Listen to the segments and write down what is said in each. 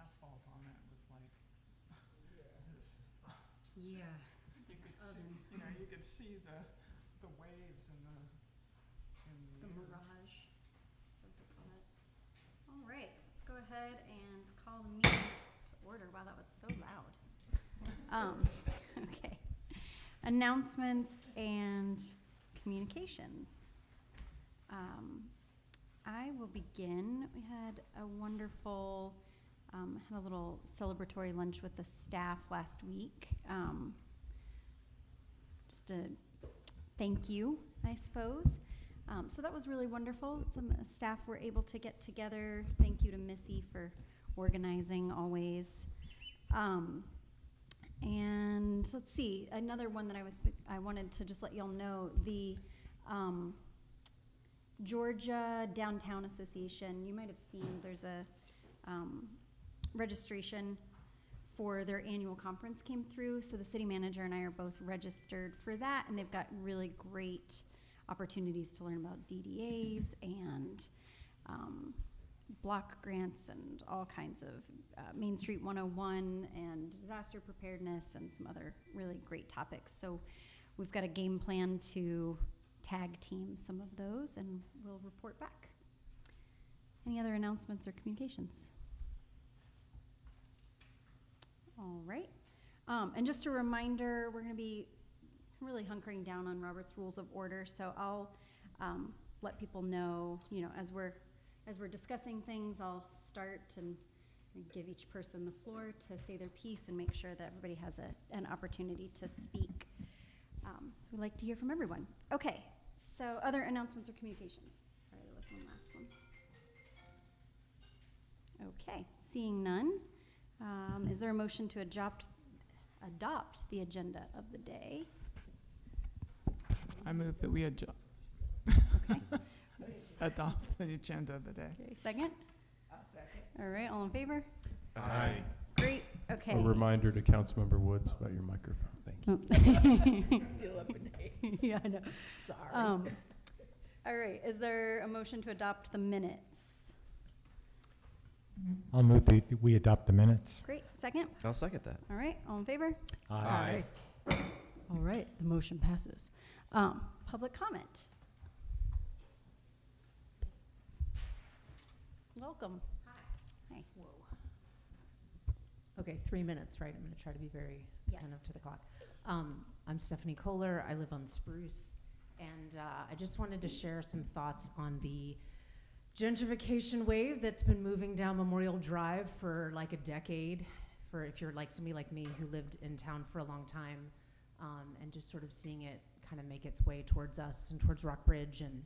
asphalt on it was like this. Yeah. You could see, you could see the waves and The mirage, is what they call it. All right, let's go ahead and call the meeting to order. Wow, that was so loud. Okay. Announcements and communications. I will begin. We had a wonderful, had a little celebratory lunch with the staff last week. Just a thank you, I suppose. So that was really wonderful. Some staff were able to get together. Thank you to Missy for organizing always. And let's see, another one that I wanted to just let y'all know, the Georgia Downtown Association, you might have seen there's a registration for their annual conference came through. So the city manager and I are both registered for that, and they've got really great opportunities to learn about DDAs and block grants and all kinds of Main Street 101 and disaster preparedness and some other really great topics. So we've got a game plan to tag team some of those, and we'll report back. Any other announcements or communications? All right. And just a reminder, we're going to be really hunkering down on Robert's Rules of Order, so I'll let people know, as we're discussing things, I'll start and give each person the floor to say their piece and make sure that everybody has an opportunity to speak. So we'd like to hear from everyone. Okay, so other announcements or communications? Sorry, there was one last one. Okay, seeing none, is there a motion to adopt the agenda of the day? I move that we Okay. adopt the agenda of the day. Okay, second? I'll second. All right, all in favor? Aye. Great, okay. A reminder to Councilmember Woods about your microphone. Thank you. Still up in date. Yeah, I know. Sorry. All right, is there a motion to adopt the minutes? I'll move that we adopt the minutes. Great, second? I'll second that. All right, all in favor? Aye. All right, the motion passes. Public comment. Welcome. Hi. Hi. Whoa. Okay, 3 minutes, right? I'm going to try to be very Yes. attentive to the clock. I'm Stephanie Kohler. I live on Spruce, and I just wanted to share some thoughts on the gentrification wave that's been moving down Memorial Drive for like a decade. For if you're like somebody like me who lived in town for a long time, and just sort of seeing it kind of make its way towards us and towards Rockbridge. And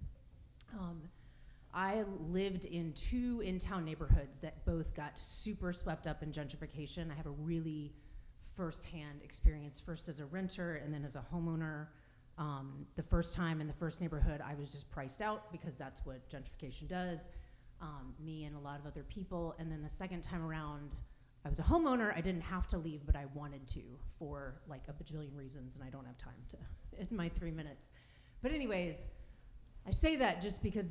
I lived in 2 in-town neighborhoods that both got super swept up in gentrification. I have a really firsthand experience, first as a renter and then as a homeowner. The first time in the first neighborhood, I was just priced out because that's what gentrification does, me and a lot of other people. And then the second time around, I was a homeowner. I didn't have to leave, but I wanted to for like a bajillion reasons, and I don't have time to in my 3 minutes. But anyways, I say that just because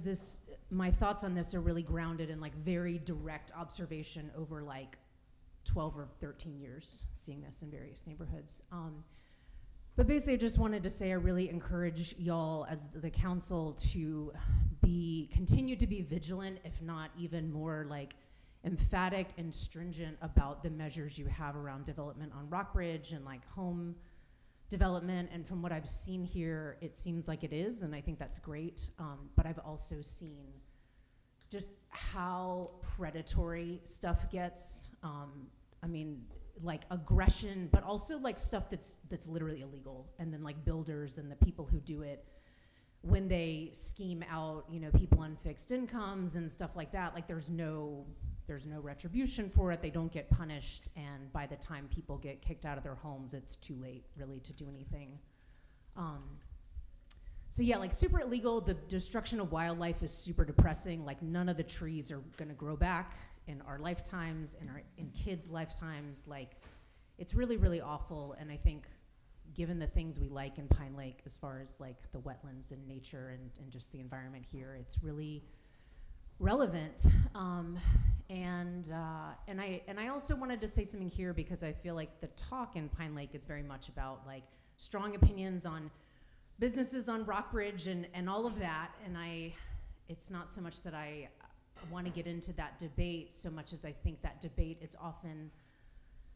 my thoughts on this are really grounded in like very direct observation over like 12 or 13 years, seeing this in various neighborhoods. But basically, I just wanted to say I really encourage y'all as the council to continue to be vigilant, if not even more like emphatic and stringent about the measures you have around development on Rockbridge and like home development. And from what I've seen here, it seems like it is, and I think that's great. But I've also seen just how predatory stuff gets. I mean, like aggression, but also like stuff that's literally illegal. And then like builders and the people who do it, when they scheme out, people on fixed incomes and stuff like that, like there's no retribution for it. They don't get punished, and by the time people get kicked out of their homes, it's too late really to do anything. So yeah, like super illegal. The destruction of wildlife is super depressing. Like none of the trees are gonna grow back in our lifetimes, in kids' lifetimes. Like it's really, really awful. And I think given the things we like in Pine Lake, as far as like the wetlands and nature and just the environment here, it's really relevant. And I also wanted to say something here because I feel like the talk in Pine Lake is very much about like strong opinions on businesses on Rockbridge and all of that. And it's not so much that I want to get into that debate so much as I think that debate is often,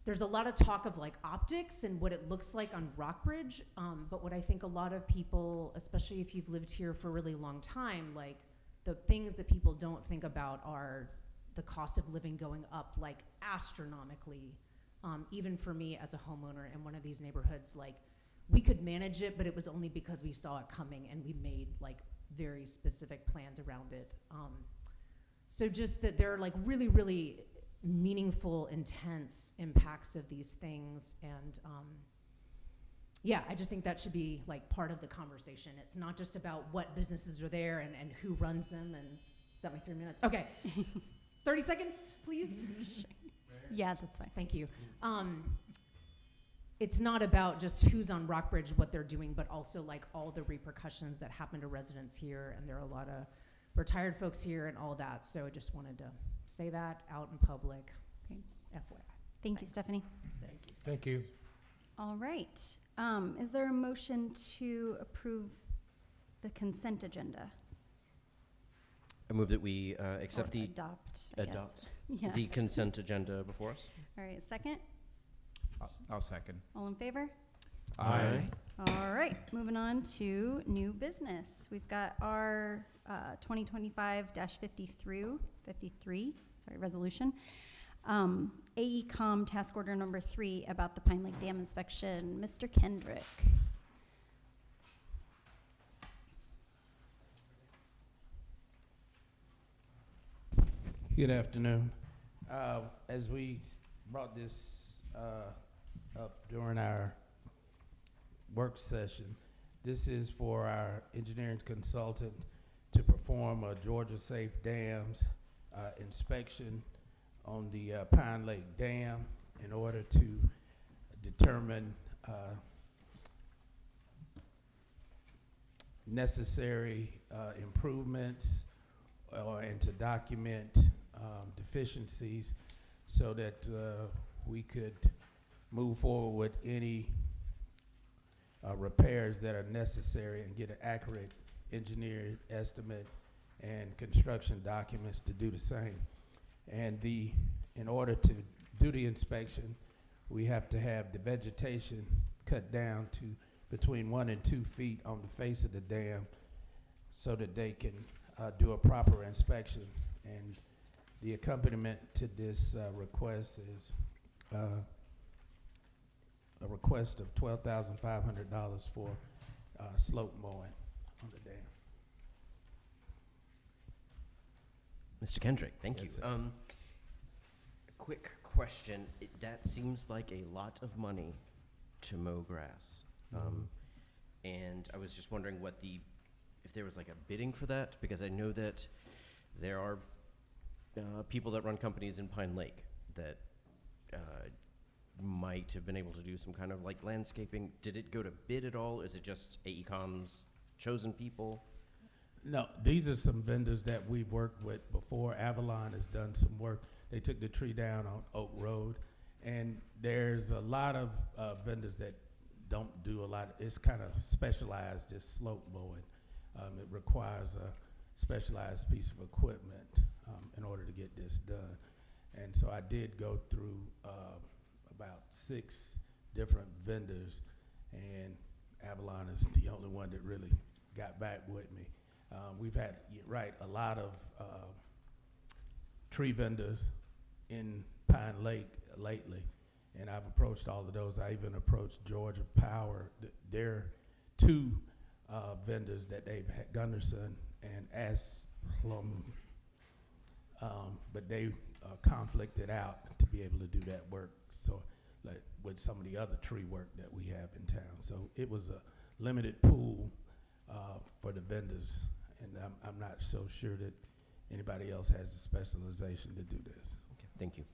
there's a lot of talk of like optics and what it looks like on Rockbridge. But what I think a lot of people, especially if you've lived here for a really long time, like the things that people don't think about are the cost of living going up like astronomically. Even for me as a homeowner in one of these neighborhoods, like we could manage it, but it was only because we saw it coming and we made like very specific plans around it. So just that there are like really, really meaningful, intense impacts of these things. And yeah, I just think that should be like part of the conversation. It's not just about what businesses are there and who runs them. And is that my 3 minutes? Okay. 30 seconds, please. Yeah, that's fine. Thank you. It's not about just who's on Rockbridge, what they're doing, but also like all the repercussions that happen to residents here. And there are a lot of retired folks here and all that. So I just wanted to say that out in public. Okay. FYI. Thank you, Thanks. Stephanie. Thank you. Thank you. All right. Is there a motion to approve the consent agenda? I move that we accept Or the adopt, I guess. adopt Yeah. the consent agenda before us. All right, second. I'll second. All in favor? Aye. All right, moving on to new business. We've got our 2025-53, resolution. AECom task order number 3 about the Pine Lake Dam inspection. Mr. Kendrick. Good afternoon. As we brought this up during our work session, this is for our engineering consultant to perform a Georgia Safe Dams inspection on the Pine Lake Dam in order to determine necessary improvements and to document deficiencies so that we could move forward with any repairs that are necessary and get an accurate engineered estimate and construction documents to do the same. And in order to do the inspection, we have to have the vegetation cut down to between 1 and 2 feet on the face of the dam so that they can do a proper inspection. And the accompaniment to this request is a request of $12,500 for slope mowing on the dam. Mr. Kendrick, thank you. Yes, sir. Quick question. That seems like a lot of money to mow grass. And I was just wondering if there was like a bidding for that, because I know that there are people that run companies in Pine Lake that might have been able to do some kind of like landscaping. Did it go to bid at all? Is it just AECom's chosen people? No, these are some vendors that we've worked with before. Avalon has done some work. They took the tree down on Oak Road, and there's a lot of vendors that don't do a lot. It's kind of specialized, just slope mowing. It requires a specialized piece of equipment in order to get this done. And so I did go through about 6 different vendors, and Avalon is the only one that really got back with me. We've had, a lot of tree vendors in Pine Lake lately, and I've approached all of those. I even approached Georgia Power. They're 2 vendors that they've had, Gunderson and Asplum, but they conflicted out to be able to do that work. So, like with some of the other tree work that we have in town, so it was a limited pool for the vendors, and I'm not so sure that anybody else has the specialization to do this. Okay, thank you.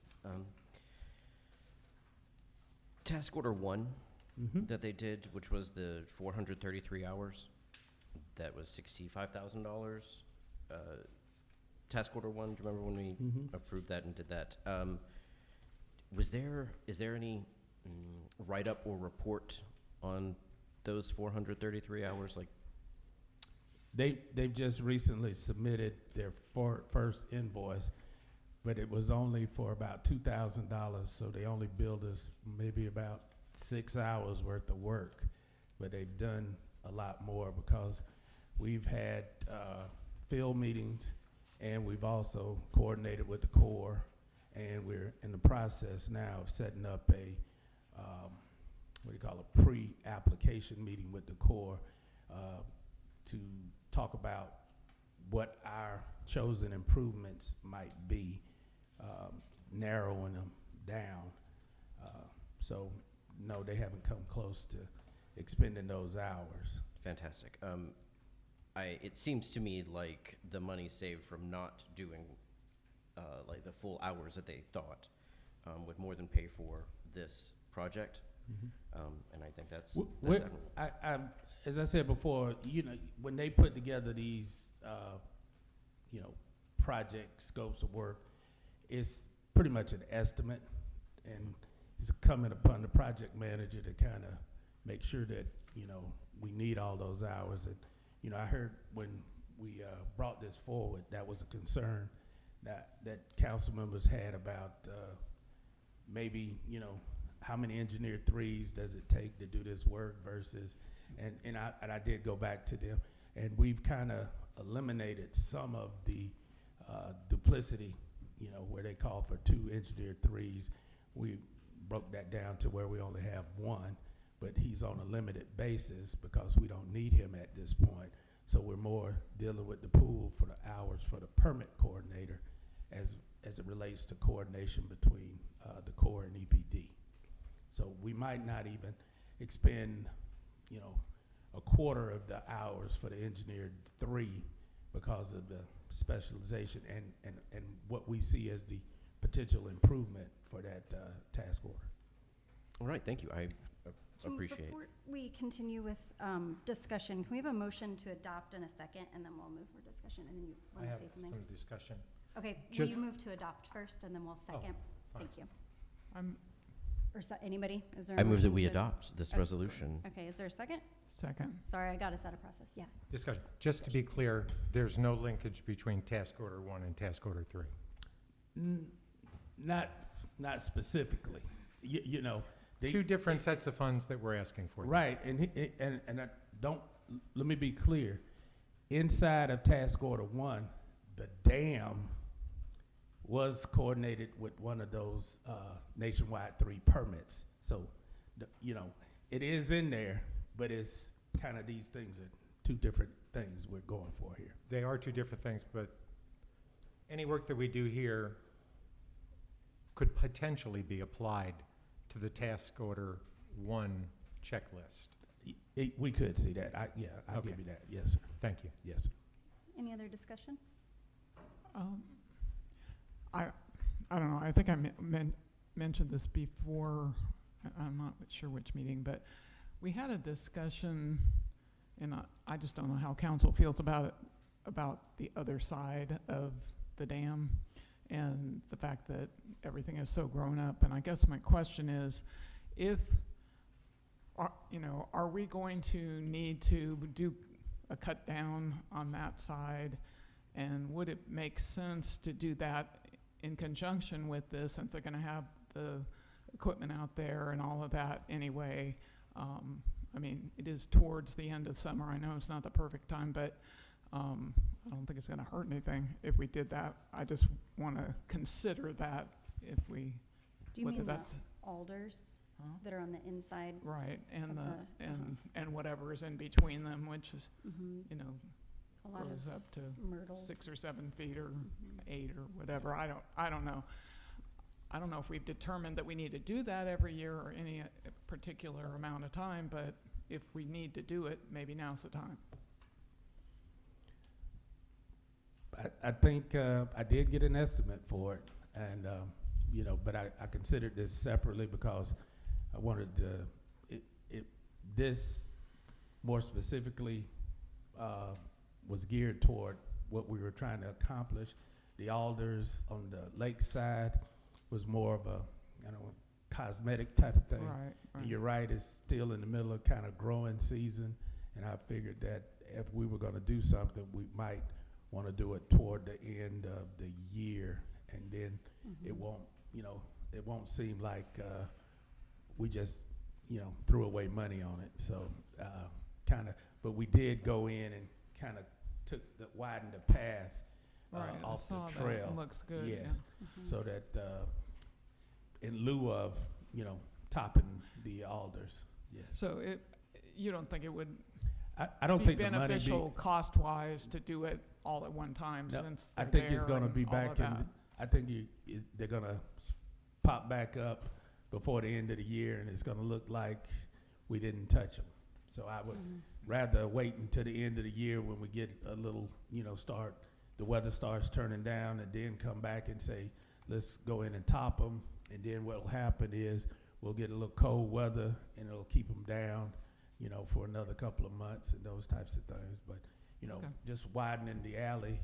Task order 1 that they did, which was the 433 hours, that was $65,000. task order one, do you remember when we Mhm. approved that and did that? Is there any write-up or report on those 433 hours? Like, They've just recently submitted their first invoice, but it was only for about $2,000, so they only billed us maybe about 6 hours worth of work. But they've done a lot more because we've had field meetings, and we've also coordinated with the Corps, and we're in the process now of setting up a pre-application meeting with the Corps to talk about what our chosen improvements might be, narrowing them down. So, no, they haven't come close to expending those hours. fantastic. It seems to me like the money saved from not doing like the full hours that they thought would more than pay for this project. And I think that's admirable. As I said before, when they put together these, project scopes of work, it's pretty much an estimate, and it's incumbent upon the project manager to kind of make sure that, we need all those hours. And, I heard when we brought this forward, that was a concern that council members had about maybe, how many engineered threes does it take to do this work versus, and I did go back to them, and we've kind of eliminated some of the duplicity, where they call for 2 engineered threes. We broke that down to where we only have 1, but he's on a limited basis because we don't need him at this point. So we're more dealing with the pool for the hours for the permit coordinator as it relates to coordination between the Corps and EPD. So we might not even expend, a quarter of the hours for the engineered 3 because of the specialization and what we see as the potential improvement for that task order. All right, thank you. I appreciate. Before we continue with discussion, can we have a motion to adopt in a second, and then we'll move for discussion, and then you I want have to say something? some discussion. Okay, will Just- you move to adopt first, and then we'll second? fine. Thank you. I'm Anybody? Is there a I move that motion we to- adopt this Okay. resolution. Okay, is there a second? second. Sorry, I got us out of process, yeah. Discussion. Just to be clear, there's no linkage between task order 1 and task order 3. Not specifically, they- 2 different sets of funds that we're asking for. Right, and I don't, let me be clear. Inside of task order 1, the dam was coordinated with one of those nationwide 3 permits. So, it is in there, but it's kind of, these things are 2 different things we're going for here. They are 2 different things, but any work that we do here could potentially be applied to the task order 1 checklist. We could see that. I'll Okay. give you that. Yes, sir. Thank you. Yes, sir. Any other discussion? I don't know, I think I mentioned this before, I'm not sure which meeting, but we had a discussion, and I just don't know how council feels about it, about the other side of the dam and the fact that everything is so grown up. And I guess my question is, are we going to need to do a cut down on that side? And would it make sense to do that in conjunction with this, since they're going to have the equipment out there and all of that anyway? I mean, it is towards the end of summer. I know it's not the perfect time, but I don't think it's going to hurt anything if we did that. I just want to consider that if we, Do you whether mean the that's alders huh? that are on the inside? right, and Of the the- and whatever is in between them, which is Mm-hmm. A lot goes of up to myrtles. 6 or 7 feet or Mhm. 8 or whatever. I don't know. I don't know if we've determined that we need to do that every year or any particular amount of time, but if we need to do it, maybe now's the time. I think I did get an estimate for it, and but I considered this separately because I wanted this more specifically was geared toward what we were trying to accomplish. The Alders on the lakeside was more of a, cosmetic type of thing. Right, And right. you're right, it's still in the middle of kind of growing season, and I figured that if we were gonna do something, we might wanna do it toward the end of the year, and then it won't, it won't seem like, we just, threw away money on it, so, but we did go in and kinda widened the path, Right, I off saw the that. trail. It looks good, Yes. yeah. So that, in lieu of, topping the alders, yes. So you don't think it would I don't be think the money beneficial cost-wise to do it all at one time No, since I they're think it's there gonna and be all back of in, that? I think they're gonna pop back up before the end of the year, and it's gonna look like we didn't touch them. So I would rather wait until the end of the year when we get a little, the weather starts turning down, and then come back and say, let's go in and top them. And then what'll happen is we'll get a little cold weather, and it'll keep them down, for another couple of months and those types of things. But, Okay. just widening the alley,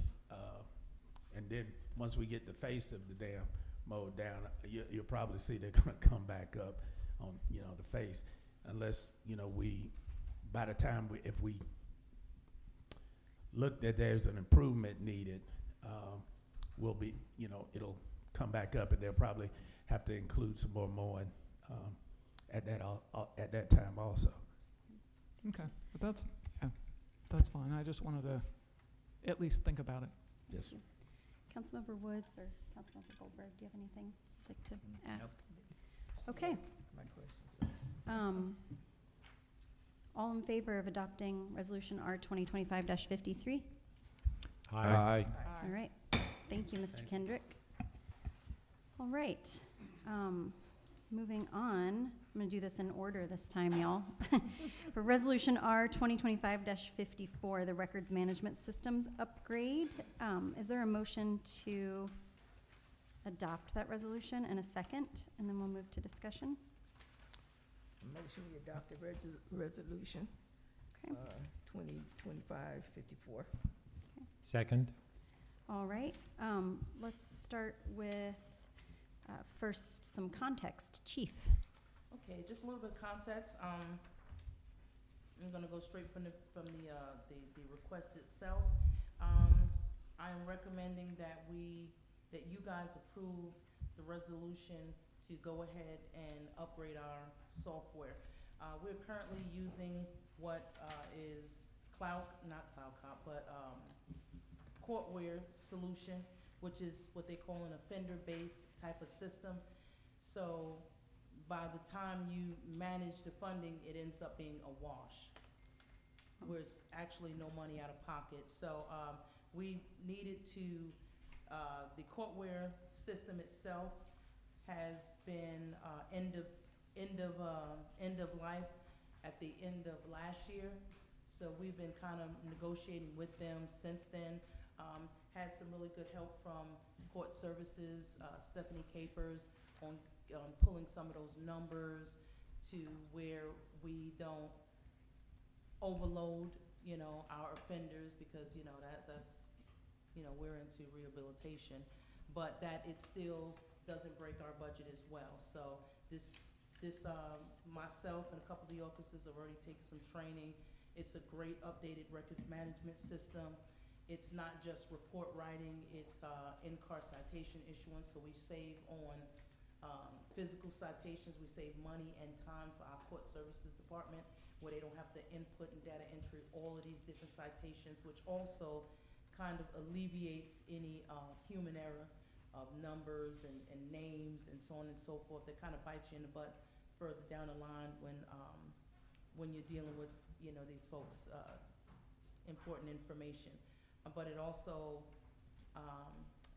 and then once we get the face of the dam mowed down, you'll probably see they're gonna come back up on, the face, unless, by the time if we look that there's an improvement needed, we'll be, it'll come back up, and they'll probably have to include some more mowing, at that time also. Okay, but that's fine. I just wanted to at least think about it. Yes. Councilmember Woods or Councilmember Goldberg, do you have anything you'd like to ask? Okay. All in favor of adopting Resolution R 2025-53? Aye. All right, thank you, Mr. Kendrick. All right, moving on, I'm gonna do this in order this time, y'all. For Resolution R 2025-54, the Records Management Systems Upgrade, is there a motion to adopt that resolution and a second? And then we'll move to discussion. Motion we adopt the resolution, Okay, 2025-54. Second? all right, let's start with, first, some context. Chief? Okay, just a little bit of context. I'm gonna go straight from the request itself. I am recommending that you guys approve the resolution to go ahead and upgrade our software. We're currently using what is Courtware solution, which is what they call an offender-based type of system. So by the time you manage the funding, it ends up being a wash, where it's actually no money out of pocket. So we needed to, the Courtware system itself has been end of life at the end of last year. So we've been kind of negotiating with them since then. Had some really good help from Court Services, Stephanie Capers, on pulling some of those numbers to where we don't overload, our offenders, because, that's, we're into rehabilitation, but that it still doesn't break our budget as well. So myself and a couple of the officers have already taken some training. It's a great updated record management system. It's not just report writing, it's in-car citation issuance, so we save on physical citations, we save money and time for our Court Services Department, where they don't have to input and data entry all of these different citations, which also kind of alleviates any human error of numbers and names and so on and so forth that kind of bites you in the butt further down the line when you're dealing with, these folks' important information. But it also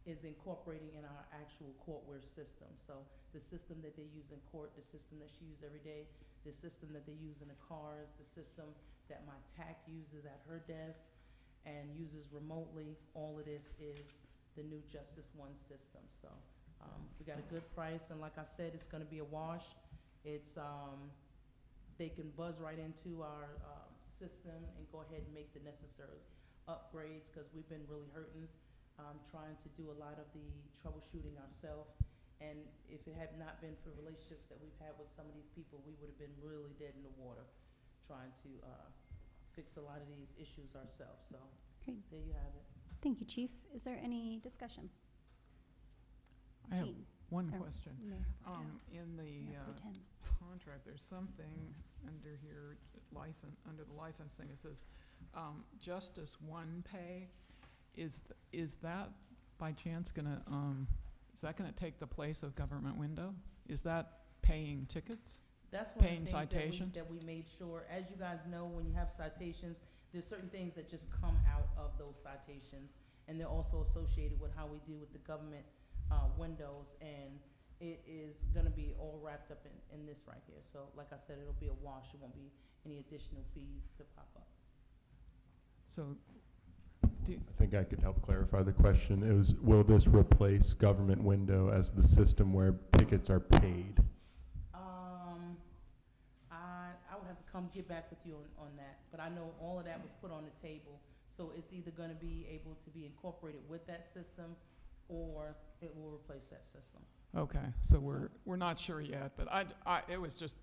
is incorporating in our actual Courtware system. So the system that they use in court, the system that she uses every day, the system that they use in the cars, the system that my TAC uses at her desk and uses remotely, all of this is the new Justice One system. So we got a good price, and like I said, it's gonna be a wash. It's, they can buzz right into our system and go ahead and make the necessary upgrades, because we've been really hurting trying to do a lot of the troubleshooting ourselves. And if it had not been for relationships that we've had with some of these people, we would have been really dead in the water trying to fix a lot of these issues ourselves. So Great. there you have it. Thank you, Chief. Is there any discussion? I have Gene, one or question. Mayor Pro Tem. In the Mayor Pro Tem. contract, there's something under here, under the licensing, it says, Justice One Pay. Is that by chance gonna, is that gonna take the place of Government Window? Is that paying tickets? That's one Paying of the things citations? that we made sure, as you guys know, when you have citations, there's certain things that just come out of those citations. And they're also associated with how we deal with the government windows. And it is gonna be all wrapped up in this right here. So like I said, it'll be a wash. It won't be any additional fees to pop up. So, I think I could help clarify the question. It was, will this replace Government Window as the system where tickets are paid? I would have to come get back with you on that, but I know all of that was put on the table. So it's either gonna be able to be incorporated with that system, or it will replace that system. okay, so we're not sure yet, but it was just,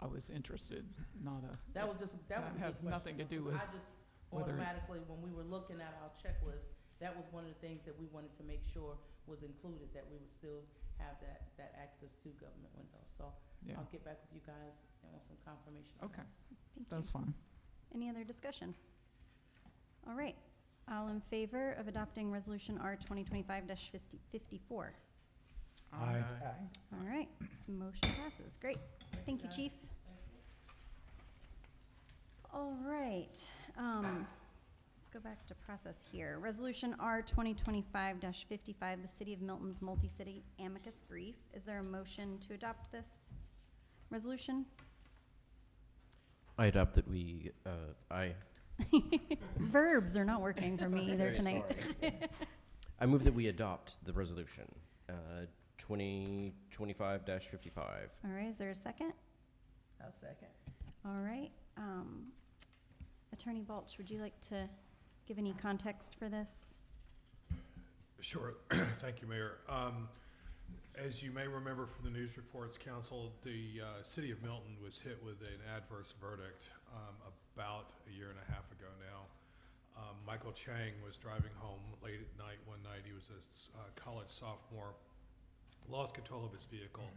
I was interested, not a. That was a That good has question, nothing to do because with I just whether- automatically, when we were looking at our checklist, that was one of the things that we wanted to make sure was included, that we would still have that access to Government Window. So Yeah, I'll get back with you guys and want some confirmation. on okay, Thank that's you. fine. Any other discussion? All right. All in favor of adopting Resolution R 2025-54? Aye. All right, motion passes. Great. Thank you, guys. Chief. All right, let's go back to process here. Resolution R 2025-55, the City of Milton's multi-city amicus brief. Is there a motion to adopt this resolution? I adopt that we, Verbs are not working for me either Very tonight. sorry. I move that we adopt the resolution, 2025-55. All right, is there a second? I'll second. All right, Attorney Balch, would you like to give any context for this? Sure. Thank you, Mayor. As you may remember from the news reports, Council, the City of Milton was hit with an adverse verdict about a year and a half ago now. Michael Chang was driving home late at night one night. He was a college sophomore, lost control of his vehicle,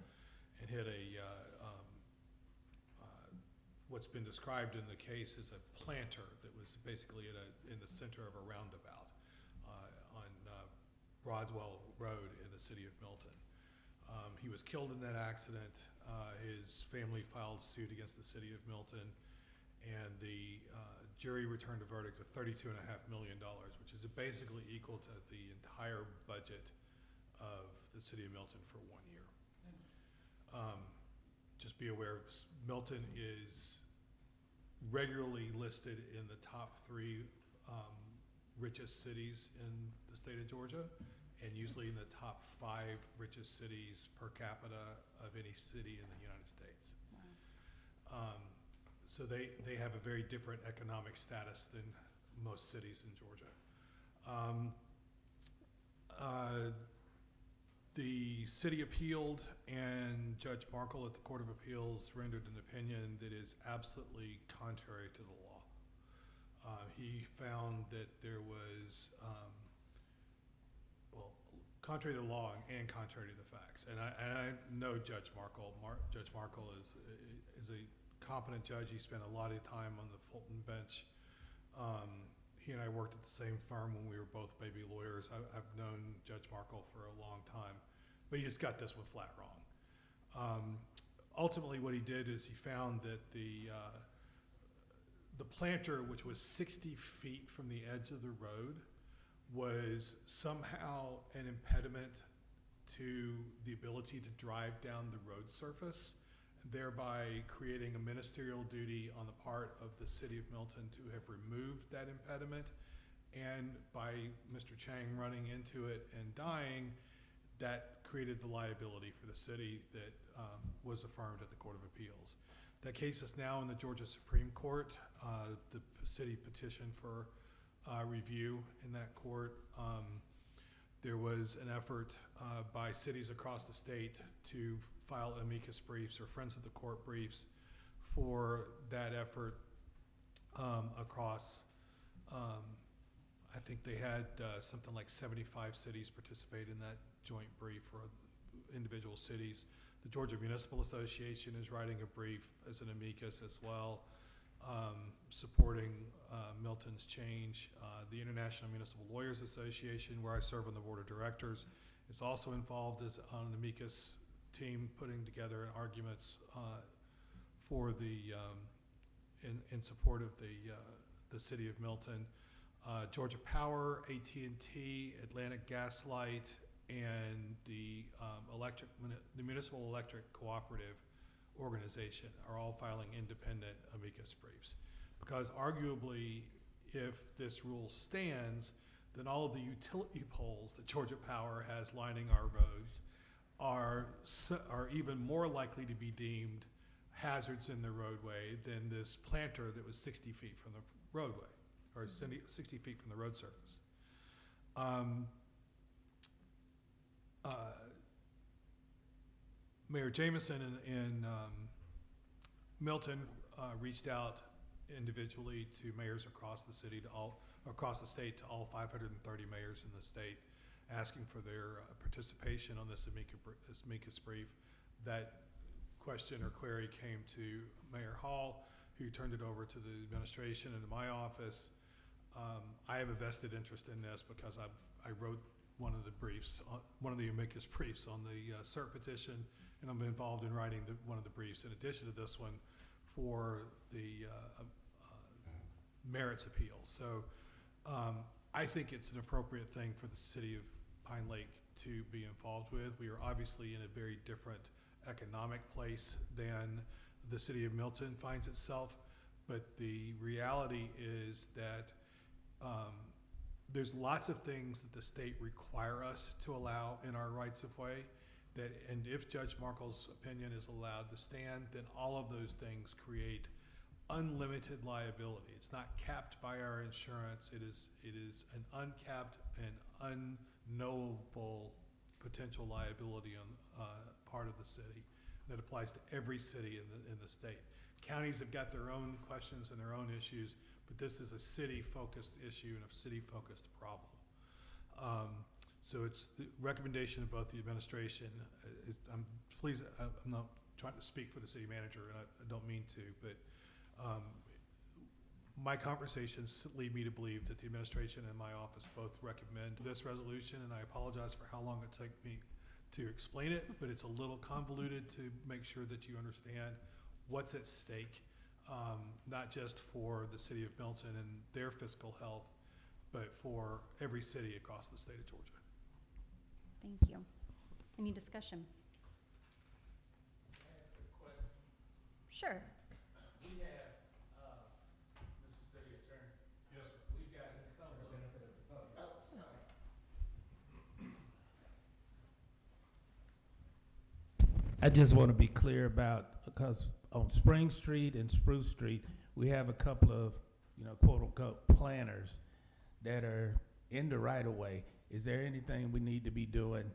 and hit what's been described in the case as a planter that was basically in the center of a roundabout on Broadwell Road in the City of Milton. He was killed in that accident. His family filed suit against the City of Milton, and the jury returned a verdict of $32.5 million, which is basically equal to the entire budget of the City of Milton for 1 year. Just be aware, Milton is regularly listed in the top 3 richest cities in the state of Georgia, and usually in the top 5 richest cities per capita of any city in the United States. So they have a very different economic status than most cities in Georgia. The city appealed, and Judge Markle at the Court of Appeals rendered an opinion that is absolutely contrary to the law. He found that there was, contrary to the law and contrary to the facts. And I know Judge Markle. Judge Markle is a competent judge. He spent a lot of time on the Fulton bench. He and I worked at the same firm when we were both baby lawyers. I've known Judge Markle for a long time, but he just got this one flat wrong. Ultimately, what he did is he found that the planter, which was 60 feet from the edge of the road, was somehow an impediment to the ability to drive down the road surface, thereby creating a ministerial duty on the part of the City of Milton to have removed that impediment. And by Mr. Chang running into it and dying, that created the liability for the city that was affirmed at the Court of Appeals. That case is now in the Georgia Supreme Court. The city petitioned for review in that court. There was an effort by cities across the state to file amicus briefs or Friends of the Court briefs for that effort across, I think they had something like 75 cities participate in that joint brief for individual cities. The Georgia Municipal Association is writing a brief as an amicus as well, supporting Milton's change. The International Municipal Lawyers Association, where I serve on the board of directors, is also involved as on an amicus team putting together arguments for the in support of the city of Milton. Georgia Power, AT&T, Atlantic Gas Light, and the Municipal Electric Cooperative Organization are all filing independent amicus briefs. Because arguably, if this rule stands, then all of the utility poles that Georgia Power has lining our roads are even more likely to be deemed hazards in the roadway than this planter that was 60 feet from the roadway, or 60 feet from the road surface. Mayor Jameson in Milton reached out individually to mayors across the city, across the state, to all 530 mayors in the state, asking for their participation on this amicus brief. That question or query came to Mayor Hall, who turned it over to the administration and to my office. I have a vested interest in this because I wrote one of the briefs, one of the amicus briefs on the CERT petition, and I'm involved in writing one of the briefs in addition to this one for the merits appeal. So I think it's an appropriate thing for the city of Pine Lake to be involved with. We are obviously in a very different economic place than the city of Milton finds itself, but the reality is that there's lots of things that the state require us to allow in our rights of way, and if Judge Markle's opinion is allowed to stand, then all of those things create unlimited liability. It's not capped by our insurance. It is an uncapped and unknowable potential liability on part of the city that applies to every city in the state. Counties have got their own questions and their own issues, but this is a city-focused issue and a city-focused problem. So it's the recommendation of both the administration. I'm pleased, I'm not trying to speak for the city manager, and I don't mean to, but my conversations lead me to believe that the administration and my office both recommend this resolution, and I apologize for how long it took me to explain it, but it's a little convoluted to make sure that you understand what's at stake, not just for the city of Milton and their fiscal health, but for every city across the state of Georgia. Thank you. Any discussion? Can I ask a question? Sure. We have, Mr. City Attorney. Yes, sir. We've got a couple of benefit of the public. Oh, sorry. I just want to be clear about, because on Spring Street and Spruce Street, we have a couple of, quote unquote, planners that are in the right of way. Is there anything we need to be doing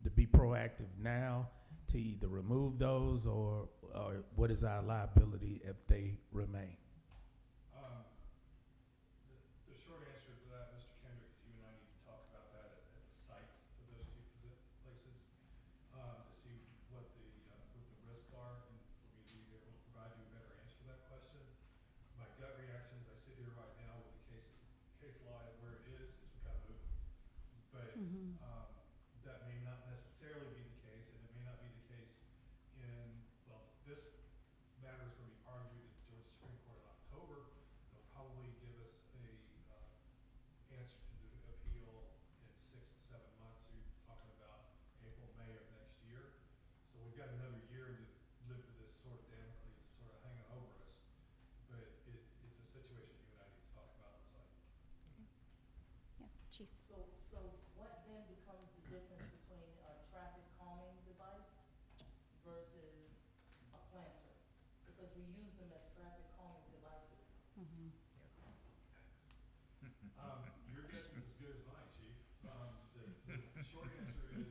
to be proactive now to either remove those or what is our liability if they remain? The short answer to that, Mr. Kendrick, is you and I need to talk about that at the sites of those two places to see what the risks are, and for me to be able to provide you a better answer to that question. My gut reaction as I sit here right now with the case law at where it is we gotta move. But that may not necessarily be the case, and it may not be the case this matter is going to be argued at the Georgia Supreme Court in October. They'll probably give us a answer to the appeal in 6 to 7 months. So you're talking about April, May of next year. So we've got another year to live with this sort of Damocles sort of hanging over us. But it's a situation you and I need to talk about on site. Yeah, Chief. So what then becomes the difference between a traffic calming device versus a planter? Because we use them as traffic calming devices. The short answer is,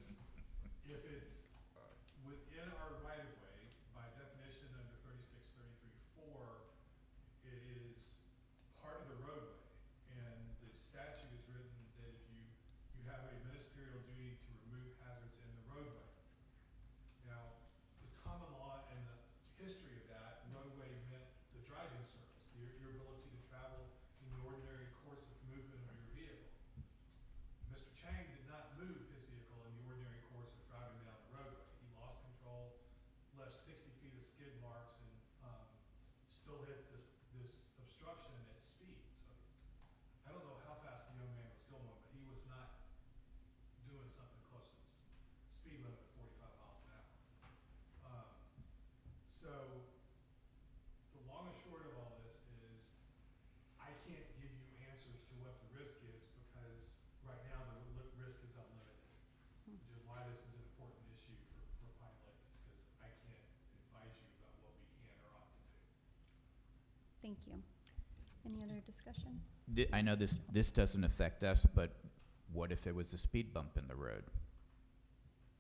if it's within our right of way, by definition under 3633-4, it is part of the roadway. And the statute is written that if you have a ministerial duty to remove hazards in the roadway. Now, the common law and the history of that, roadway meant the driving surface, your ability to travel in the ordinary course of movement of your vehicle. Mr. Chang did not move his vehicle in the ordinary course of driving down the roadway. He lost control, left 60 feet of skid marks, and still hit this obstruction at speed. So I don't know how fast the young man was going, but he was not doing something close to the speed limit of 45 miles an hour. So the long and short of all this is, I can't give you answers to what the risk is, because right now the risk is unlimited. Which is why this is an important issue for Pine Lake, because I can't advise you about what we can or ought to do. Thank you. Any other discussion? I know this doesn't affect us, but what if there was a speed bump in the road?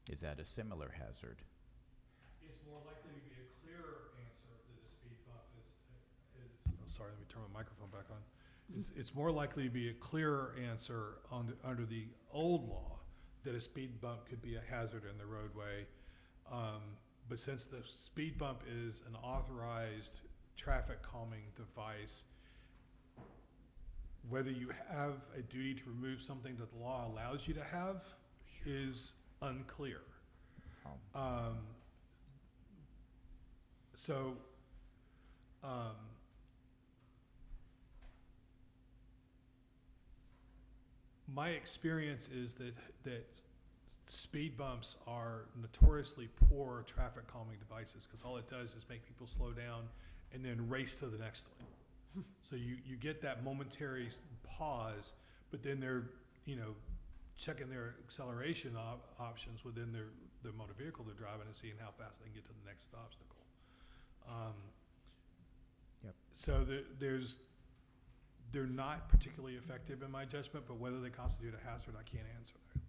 Is that a similar hazard? It's more likely to be a clearer answer that a speed bump is. Oh, sorry, let me turn my microphone back on. It's more likely to be a clearer answer under the old law that a speed bump could be a hazard in the roadway. But since the speed bump is an authorized traffic calming device, whether you have a duty to remove something that the law allows you to have is unclear. My experience is that speed bumps are notoriously poor traffic calming devices, because all it does is make people slow down and then race to the next one. So you get that momentary pause, but then they're, checking their acceleration options within their motor vehicle they're driving and seeing how fast they can get to the next obstacle. Yep. So they're not particularly effective in my judgment, but whether they constitute a hazard, I can't answer that.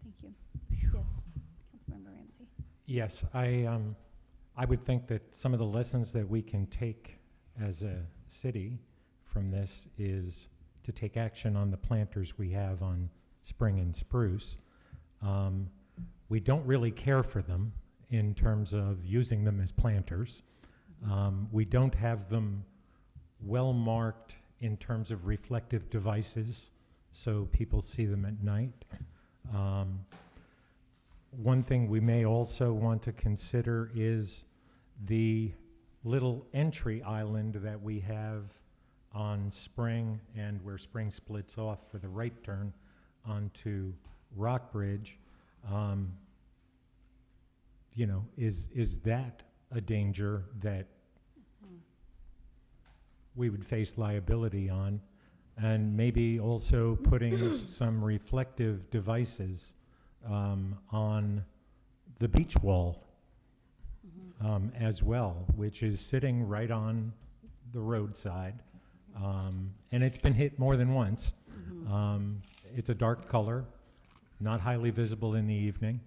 Thank you. Yes, Councilmember Ramsey. Yes, I would think that some of the lessons that we can take as a city from this is to take action on the planters we have on Spring and Spruce. We don't really care for them in terms of using them as planters. We don't have them well marked in terms of reflective devices, so people see them at night. One thing we may also want to consider is the little entry island that we have on Spring, and where Spring splits off for the right turn onto Rockbridge. Is that a danger that we would face liability on? And maybe also putting some reflective devices on the beach wall as well, which is sitting right on the roadside. And it's been hit more than once. It's a dark color, not highly visible in the evening.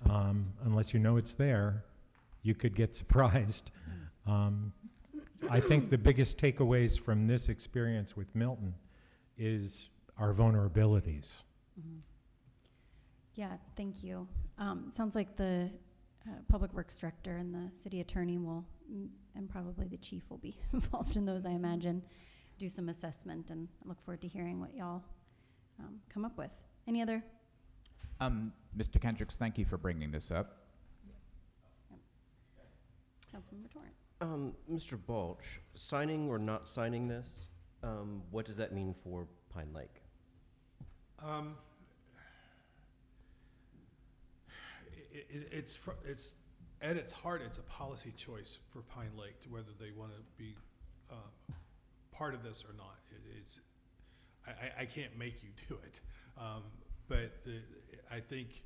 Unless you know it's there, you could get surprised. I think the biggest takeaways from this experience with Milton is our vulnerabilities. Yeah, thank you. Sounds like the Public Works Director and the City Attorney and probably the Chief will be involved in those, I imagine, do some assessment, and I look forward to hearing what y'all come up with. Any other? Mr. Kendricks, thank you for bringing this up. Councilmember Torrent. Mr. Balch, signing or not signing this, what does that mean for Pine Lake? It's at its heart, it's a policy choice for Pine Lake to whether they want to be part of this or not. I can't make you do it, but I think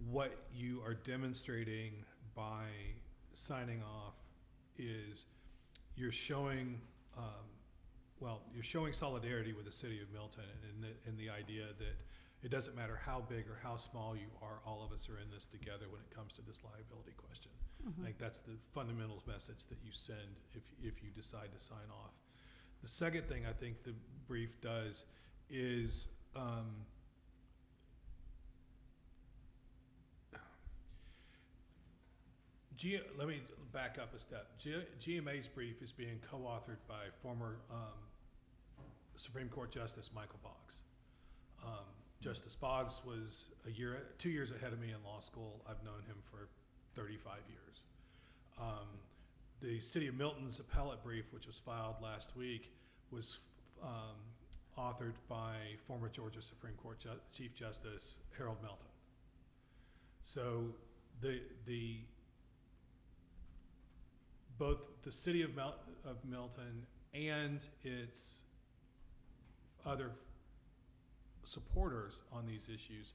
what you are demonstrating by signing off is you're showing you're showing solidarity with the city of Milton, and the idea that it doesn't matter how big or how small you are, all of us are in this together when it comes to this liability question. I think that's the fundamental message that you send if you decide to sign off. The second thing I think the brief does is let me back up a step. GMA's brief is being co-authored by former Supreme Court Justice Michael Boggs. Justice Boggs was 2 years ahead of me in law school. I've known him for 35 years. The City of Milton's appellate brief, which was filed last week, was authored by former Georgia Supreme Court Chief Justice Harold Melton. So both the City of Milton and its other supporters on these issues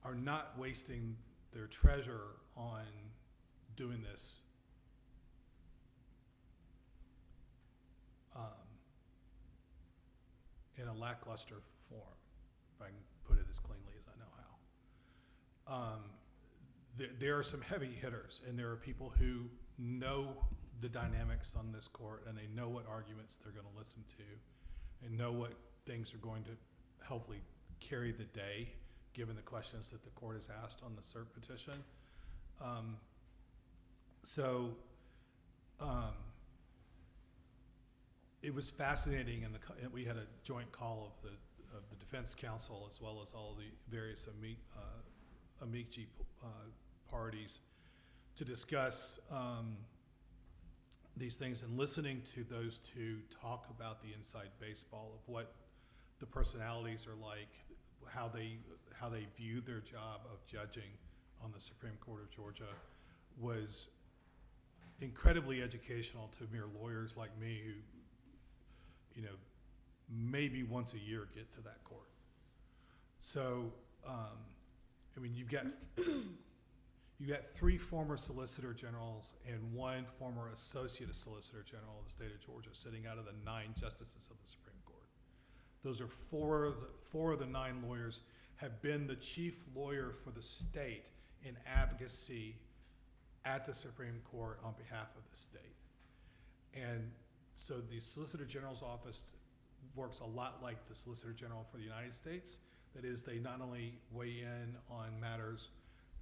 are not wasting their treasure on doing this in a lackluster form, if I can put it as cleanly as I know how. There are some heavy hitters, and there are people who know the dynamics on this court, and they know what arguments they're going to listen to, and know what things are going to hopefully carry the day, given the questions that the court has asked on the cert petition. It was fascinating, and we had a joint call of the defense counsel as well as all the various amici parties to discuss these things, and listening to those two talk about the inside baseball of what the personalities are like, how they view their job of judging on the Supreme Court of Georgia was incredibly educational to mere lawyers like me who, maybe once a year get to that court. So, you've got 3 former Solicitor Generals and 1 former Associate Solicitor General of the state of Georgia sitting out of the 9 justices of the Supreme Court. Those are 4 of the 9 lawyers have been the chief lawyer for the state in advocacy at the Supreme Court on behalf of the state. And so the Solicitor General's office works a lot like the Solicitor General for the United States. That is, they not only weigh in on matters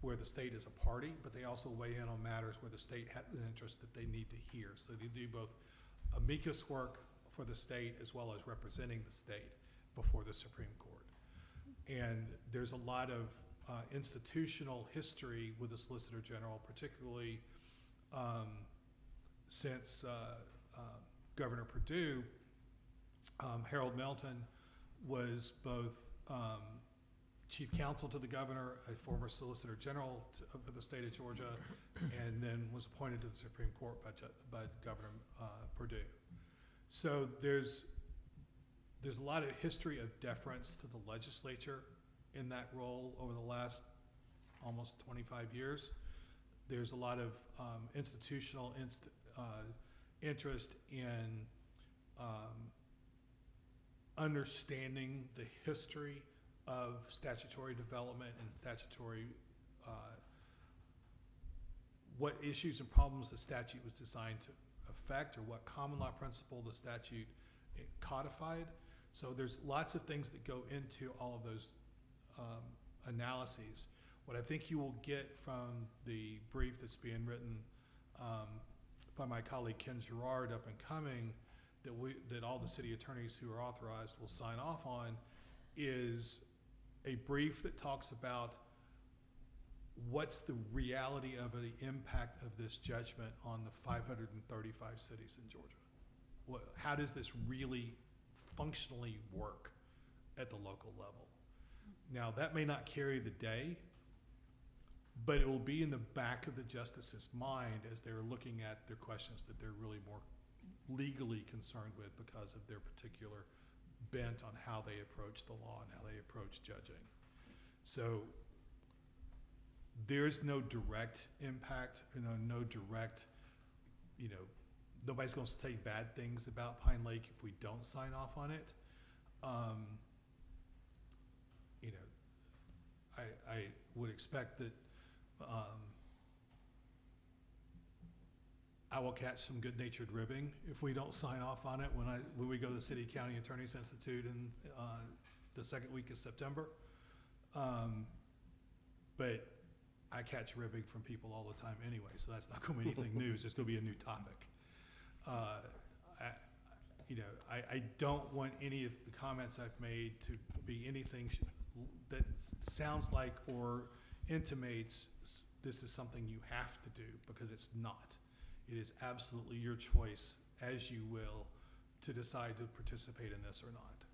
where the state is a party, but they also weigh in on matters where the state has an interest that they need to hear. So they do both amicus work for the state as well as representing the state before the Supreme Court. And there's a lot of institutional history with the Solicitor General, particularly since Governor Perdue. Harold Melton was both chief counsel to the governor, a former Solicitor General of the state of Georgia, and then was appointed to the Supreme Court by Governor Perdue. So there's a lot of history of deference to the legislature in that role over the last almost 25 years. There's a lot of institutional interest in understanding the history of statutory development and statutory, what issues and problems the statute was designed to affect, or what common law principle the statute codified. So there's lots of things that go into all of those analyses. What I think you will get from the brief that's being written by my colleague Ken Gerard, up and coming, that all the city attorneys who are authorized will sign off on, is a brief that talks about what's the reality of the impact of this judgment on the 535 cities in Georgia. How does this really functionally work at the local level? Now, that may not carry the day, but it will be in the back of the justice's mind as they're looking at their questions that they're really more legally concerned with because of their particular bent on how they approach the law and how they approach judging. So there's no direct impact, no direct, nobody's going to say bad things about Pine Lake if we don't sign off on it. would expect that I will catch some good-natured ribbing if we don't sign off on it when we go to the City County Attorney's Institute in the second week of September. But I catch ribbing from people all the time anyway, so that's not going to be anything new. It's just going to be a new topic. I don't want any of the comments I've made to be anything that sounds like or intimates this is something you have to do, because it's not. It is absolutely your choice, as you will, to decide to participate in this or not.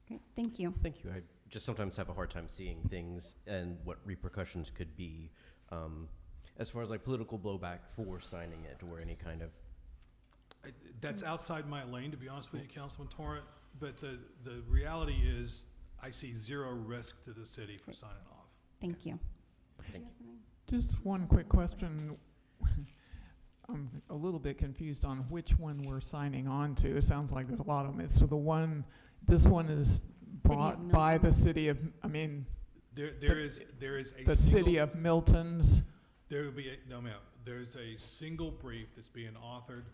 Great, thank you. Thank you. I just sometimes have a hard time seeing things and what repercussions could be, as far as like political blowback for signing it, or any kind of. That's outside my lane, to be honest with you, Councilman Torrent, but the reality is I see zero risk to the city for signing off. Thank you. Thank Do you. have something? Just one quick question. I'm a little bit confused on which one we're signing on to. It sounds like there's a lot of them. So this one is City of bought by the Milton's. city of, I mean, There is a the city of Milton's. There will be no, ma'am. There's a single brief that's being authored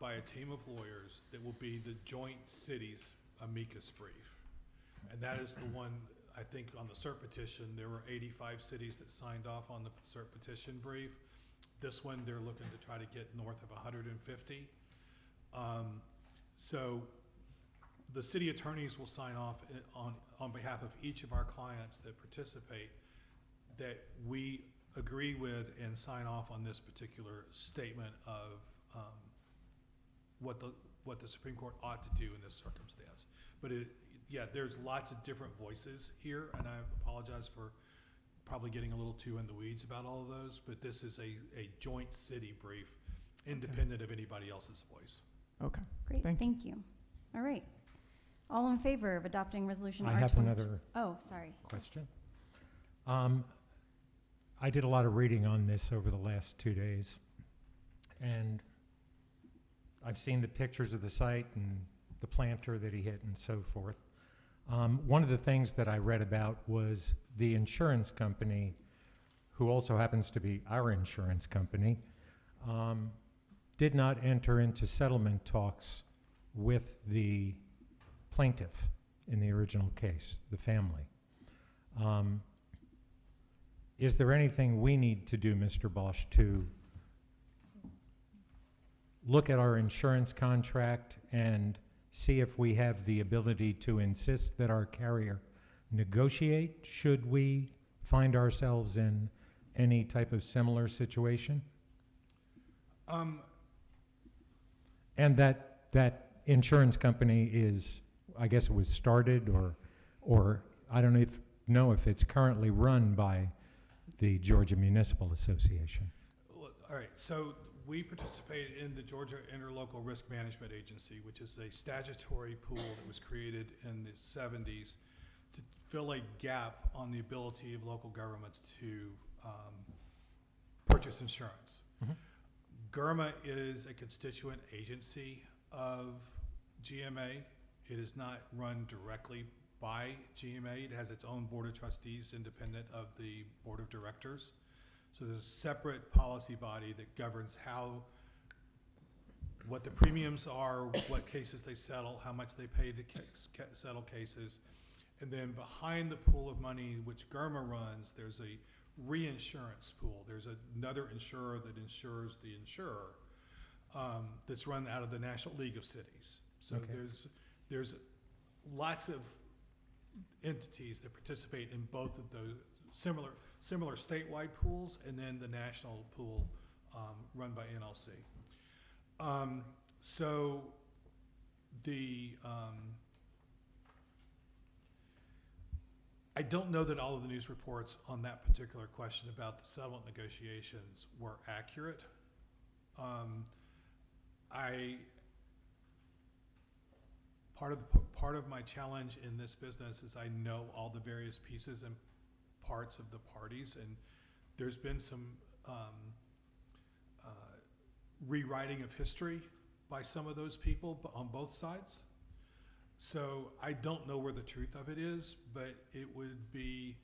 by a team of lawyers that will be the joint cities amicus brief, and that is the one. I think on the cert petition there were 85 cities that signed off on the cert petition brief. This one they're looking to try to get north of 150. So the city attorneys will sign off on behalf of each of our clients that participate that we agree with and sign off on this particular statement of what the Supreme Court ought to do in this circumstance. But there's lots of different voices here, and I apologize for probably getting a little too in the weeds about all of those, but this is a joint city brief, independent of anybody else's voice. Okay. Great, Thank thank you. All right. All in favor of adopting resolution I R20? have another Oh, sorry. question. I did a lot of reading on this over the last 2 days, and I've seen the pictures of the site and the planter that he hit and so forth. One of the things that I read about was the insurance company, who also happens to be our insurance company, did not enter into settlement talks with the plaintiff in the original case, the family. Is there anything we need to do, Mr. Bosch, to look at our insurance contract and see if we have the ability to insist that our carrier negotiate should we find ourselves in any type of similar situation? And that insurance company is, I guess it was started or I don't know if it's currently run by the Georgia Municipal Association. All right, so we participate in the Georgia Interlocal Risk Management Agency, which is a statutory pool that was created in the 70s to fill a gap on the ability of local governments to purchase insurance. Mhm. GIRMA is a constituent agency of GMA. It is not run directly by GMA. It has its own board of trustees independent of the board of directors. So there's a separate policy body that governs what the premiums are, what cases they settle, how much they pay to settle cases. And then behind the pool of money which GIRMA runs, there's a reinsurance pool. There's another insurer that insures the insurer that's run out of the National League of Cities. So Okay. there's lots of entities that participate in both of those similar statewide pools, and then the national pool run by NLC. So the I don't know that all of the news reports on that particular question about the settlement negotiations were accurate. Part of my challenge in this business is I know all the various pieces and parts of the parties, and there's been some rewriting of history by some of those people on both sides. So I don't know where the truth of it is, but it would be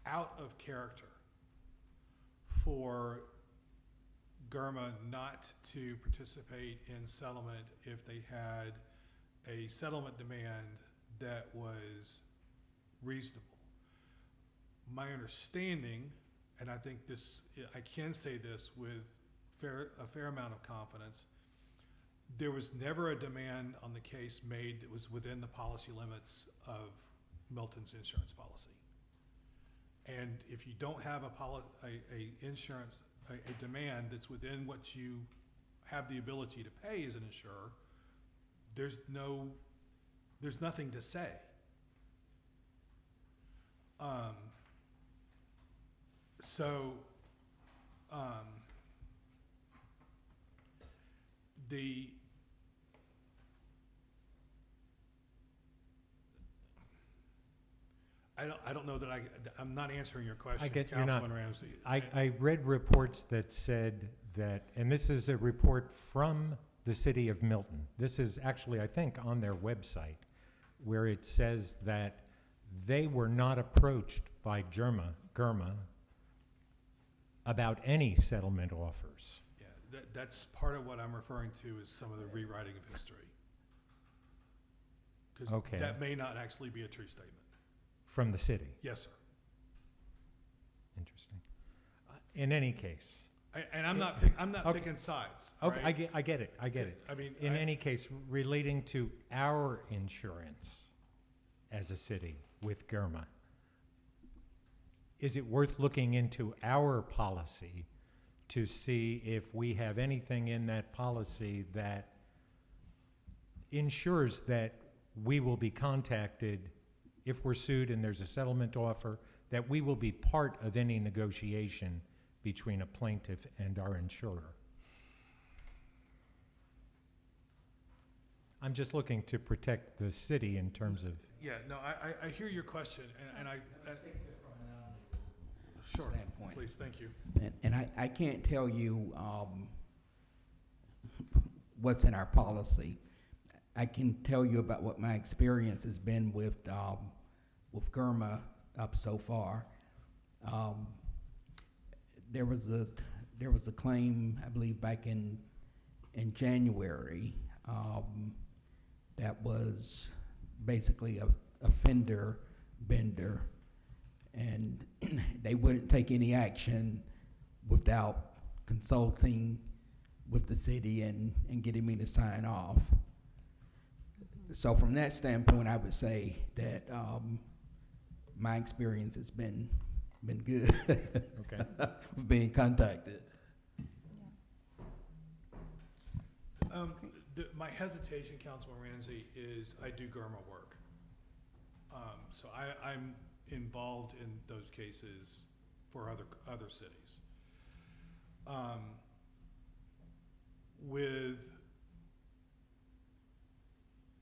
out of character for GERMA not to participate in settlement if they had a settlement demand that was reasonable. My understanding, and I think this, I can say this with a fair amount of confidence, there was never a demand on the case made that was within the policy limits of Milton's insurance policy. And if you don't have a demand that's within what you have the ability to pay as an insurer, there's nothing to say. I don't know that I'm not answering your question, you're not. Councilman Ramsey. I read reports that said that, and this is a report from the city of Milton. This is actually, I think, on their website, where it says that they were not approached by GERMA about any settlement offers. Yeah, that's part of what I'm referring to is some of the rewriting of history. Because Okay. that may not actually be a true statement. From the city. Yes, sir. Interesting. In any case. And I'm not Okay. picking sides. Okay, right? I get it. I mean, In any case, relating to our insurance as a city with GERMA, is it worth looking into our policy to see if we have anything in that policy that ensures that we will be contacted if we're sued and there's a settlement offer, that we will be part of any negotiation between a plaintiff and our insurer? I'm just looking to protect the city in terms of. yeah, no, I hear your question, and I sure, standpoint. please, thank you. And I can't tell you what's in our policy. I can tell you about what my experience has been with GERMA up so far. There was a claim, I believe, back in January that was basically a fender bender, and they wouldn't take any action without consulting with the city and getting me to sign off. So from that standpoint, I would say that my experience has been good. Okay. With being contacted. My hesitation, Councilman Ramsey, is I do GERMA work. So I'm involved in those cases for other cities. With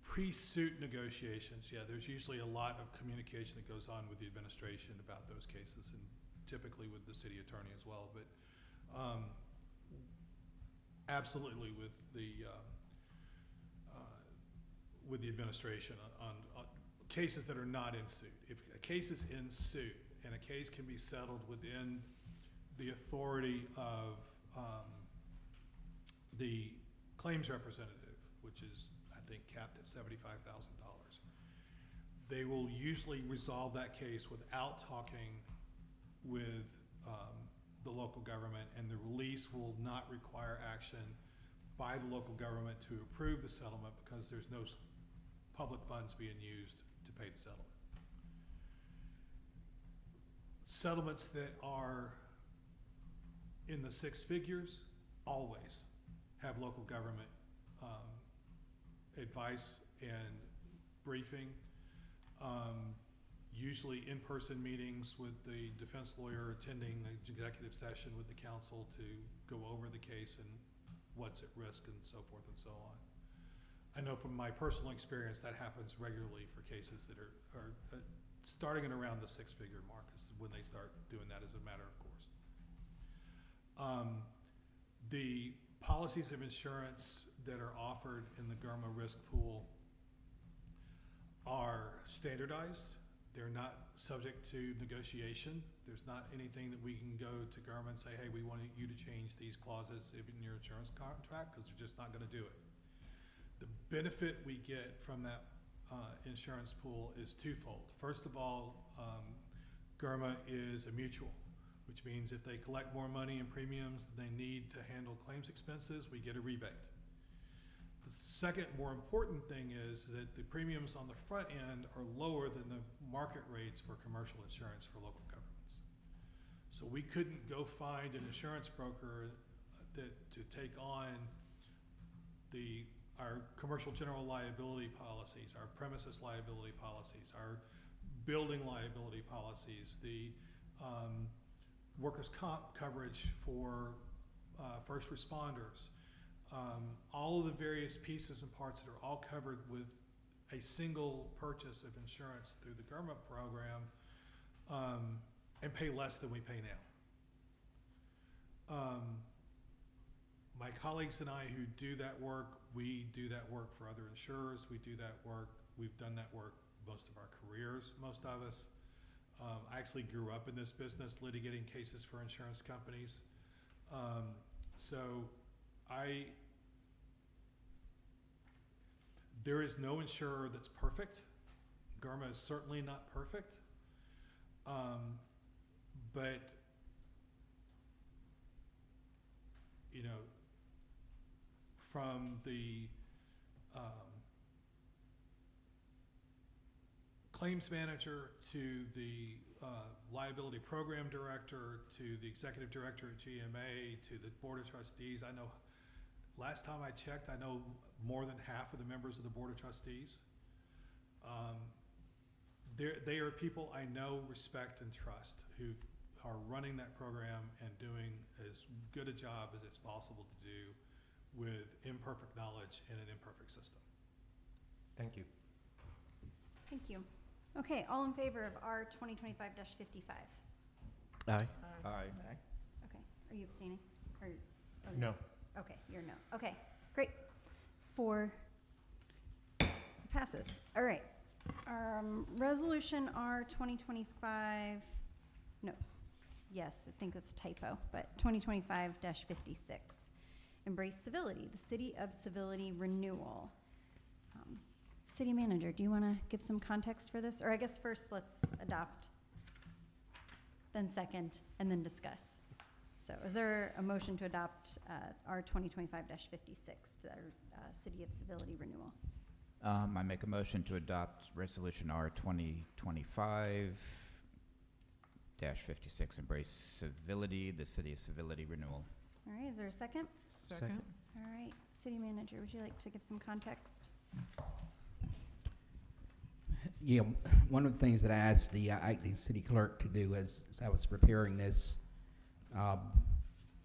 pre-suit negotiations, yeah, there's usually a lot of communication that goes on with the administration about those cases, and typically with the city attorney as well. But absolutely with the administration on cases that are not in suit. If a case is in suit and a case can be settled within the authority of the claims representative, which is, I think, capped at $75,000, they will usually resolve that case without talking with the local government, and the release will not require action by the local government to approve the settlement because there's no public funds being used to pay the settlement. Settlements that are in the six figures always have local government advice and briefing, usually in-person meetings with the defense lawyer attending the executive session with the council to go over the case and what's at risk and so forth and so on. I know from my personal experience that happens regularly for cases that are starting at around the six-figure mark is when they start doing that as a matter of course. The policies of insurance that are offered in the GERMA risk pool are standardized. They're not subject to negotiation. There's not anything that we can go to GERMA and say, hey, we want you to change these clauses in your insurance contract, because they're just not gonna do it. The benefit we get from that insurance pool is twofold. First of all, GERMA is a mutual, which means if they collect more money in premiums than they need to handle claims expenses, we get a rebate. The second more important thing is that the premiums on the front end are lower than the market rates for commercial insurance for local governments. So we couldn't go find an insurance broker to take on our commercial general liability policies, our premises liability policies, our building liability policies, the workers' comp coverage for first responders, all of the various pieces and parts that are all covered with a single purchase of insurance through the GERMA program, and pay less than we pay now. My colleagues and I who do that work, we do that work for other insurers. We do that work. We've done that work most of our careers, most of us. I actually grew up in this business litigating cases for insurance companies. There is no insurer that's perfect. GERMA is certainly not perfect. But, you know, from the claims manager to the liability program director to the executive director at GMA to the board of trustees, I know, last time I checked, I know more than half of the members of the board of trustees. They are people I know, respect, and trust who are running that program and doing as good a job as it's possible to do with imperfect knowledge in an imperfect system. Thank you. Thank you. Okay, all in favor of R 2025-55? Aye. Okay, are you abstaining? Or No. Okay, you're no. Okay, great. 4 passes. All right. Resolution R 2025, no, yes, I think that's a typo, but 2025-56. Embrace Civility, the City of Civility Renewal. City Manager, do you want to give some context for this? Or I guess first let's adopt, then second, and then discuss. So is there a motion to adopt R 2025-56 to our City of Civility Renewal? I make a motion to adopt Resolution R 2025-56, Embrace Civility, the City of Civility Renewal. All right, is there a second? Second. All right, City Manager, would you like to give some context? Yeah, one of the things that I asked the acting city clerk to do as I was preparing this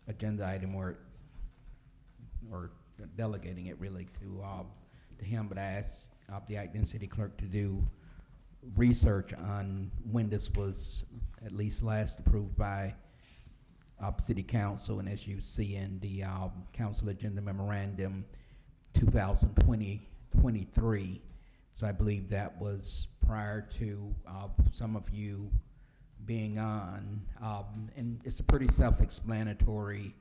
agenda item, or delegating it really to him, but I asked the acting city clerk to do research on when this was at least last approved by city council, and as you see in the council agenda memorandum, 2023. So I believe that was prior to some of you being on, and it's a pretty self-explanatory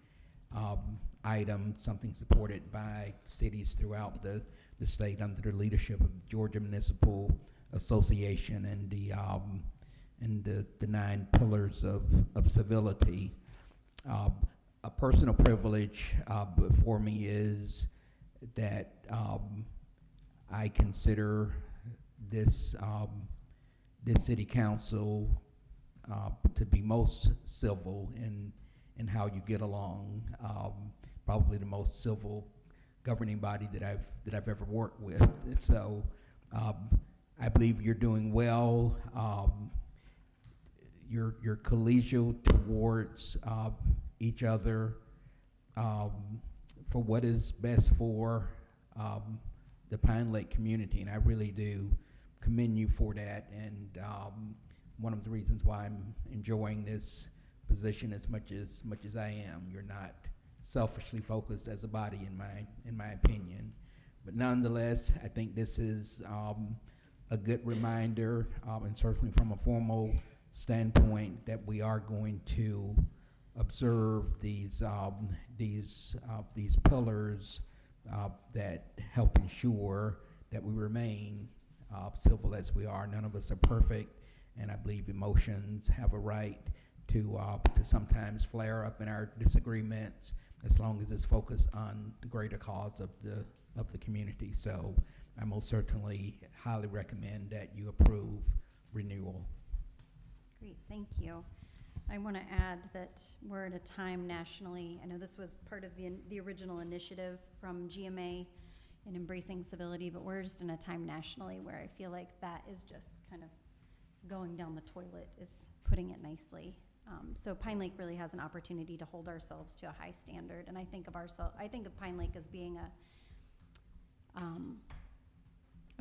item, something supported by cities throughout the state under the leadership of Georgia Municipal Association and the 9 pillars of civility. A personal privilege for me is that I consider this city council to be most civil in how you get along. Probably the most civil governing body that I've ever worked with. And so I believe you're doing well. You're collegial towards each other for what is best for the Pine Lake community, and I really do commend you for that. And one of the reasons why I'm enjoying this position as much as I am, you're not selfishly focused as a body, in my opinion. But nonetheless, I think this is a good reminder, and certainly from a formal standpoint, that we are going to observe these pillars that help ensure that we remain civil as we are. None of us are perfect, and I believe emotions have a right to sometimes flare up in our disagreements, as long as it's focused on the greater cause of the community. So I most certainly highly recommend that you approve renewal. Great, thank you. I want to add that we're at a time nationally, I know this was part of the original initiative from GMA in embracing civility, but we're just in a time nationally where I feel like that is just kind of going down the toilet, is putting it nicely. So Pine Lake really has an opportunity to hold ourselves to a high standard, and I think of Pine Lake as being a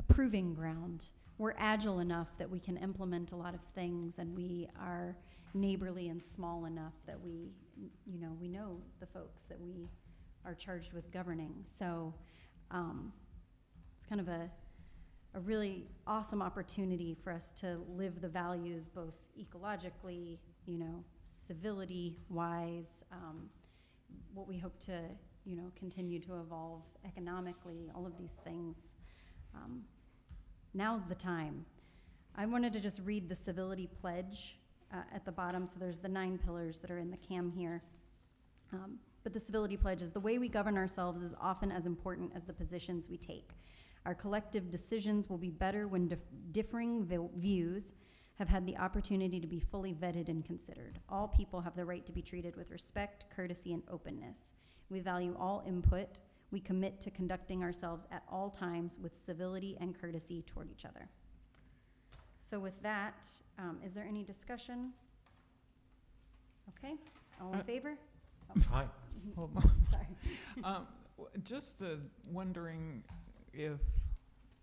proving ground. We're agile enough that we can implement a lot of things, and we are neighborly and small enough that we know the folks that we are charged with governing. So it's kind of a really awesome opportunity for us to live the values both ecologically, civility-wise, what we hope to, continue to evolve economically, all of these things. Now's the time. I wanted to just read the civility pledge at the bottom. So there's the 9 pillars that are in the CAM here. But the civility pledge is: the way we govern ourselves is often as important as the positions we take. Our collective decisions will be better when differing views have had the opportunity to be fully vetted and considered. All people have the right to be treated with respect, courtesy, and openness. We value all input. We commit to conducting ourselves at all times with civility and courtesy toward each other. So with that, is there any discussion? Okay, all in favor? Aye. Hold on. Sorry. Just wondering if,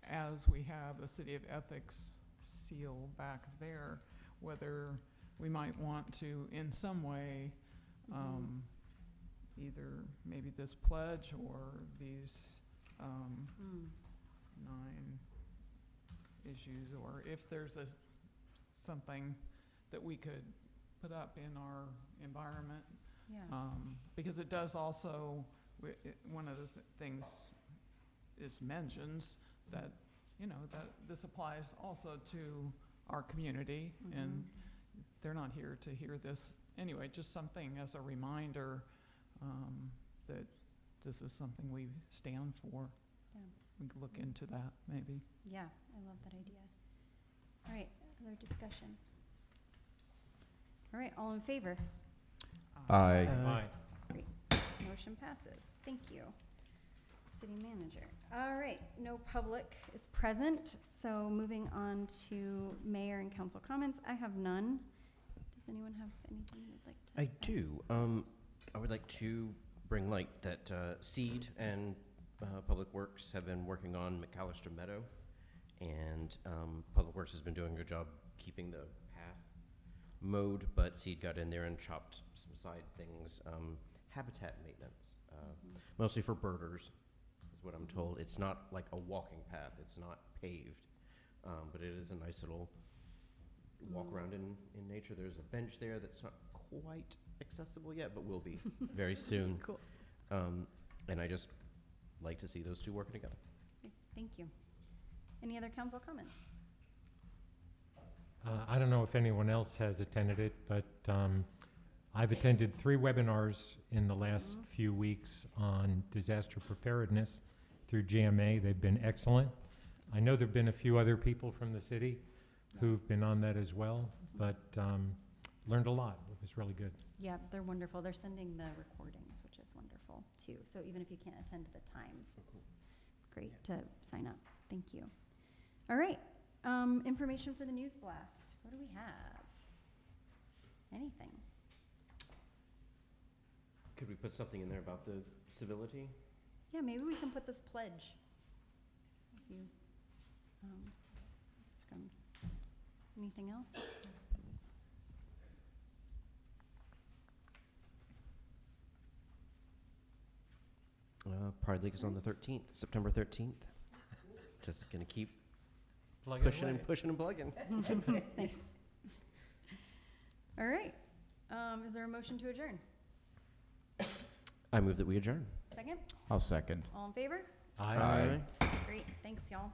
as we have a City of Ethics seal back there, whether we might want to, in some way, either maybe this pledge or these 9 issues, or if there's something that we could put up in our environment. Yeah. Because it does also, one of the things is mentions that, that this applies also to our community, and they're not here to hear this. Anyway, just something as a reminder that this is something we stand for. Yeah. We could look into that, maybe. Yeah, I love that idea. All right, other discussion? All right, all in favor? Aye. Aye. Motion passes. Thank you, City Manager. All right, no public is present, so moving on to mayor and council comments. I have none. Does anyone have anything they'd like to? I do. I would like to bring light that SEED and Public Works have been working on McAllister Meadow, and Public Works has been doing a good job keeping the path mowed, but SEED got in there and chopped some side things. Habitat maintenance, mostly for birders, is what I'm told. It's not like a walking path. It's not paved, but it is a nice little walk around in nature. There's a bench there that's not quite accessible yet, but will be very soon. Cool. And I just like to see those two working together. Okay, thank you. Any other council comments? I don't know if anyone else has attended it, but I've attended 3 webinars in the last few weeks on disaster preparedness through GMA. They've been excellent. I know there've been a few other people from the city who've been on that as well, but learned a lot. It was really good. Yeah, they're wonderful. They're sending the recordings, which is wonderful too. So even if you can't attend the times, it's great to sign up. Thank you. All right, information for the news blast. What do we have? Anything? Could we put something in there about the civility? Yeah, maybe we can put this pledge. If you, anything else? Pride League is on the 13th, September 13th. Just gonna keep Plug it pushing away. and pushing and plugging. Nice. All right. Is there a motion to adjourn? I move that we adjourn. Second? I'll second. All in favor? Aye. Great. Thanks, y'all.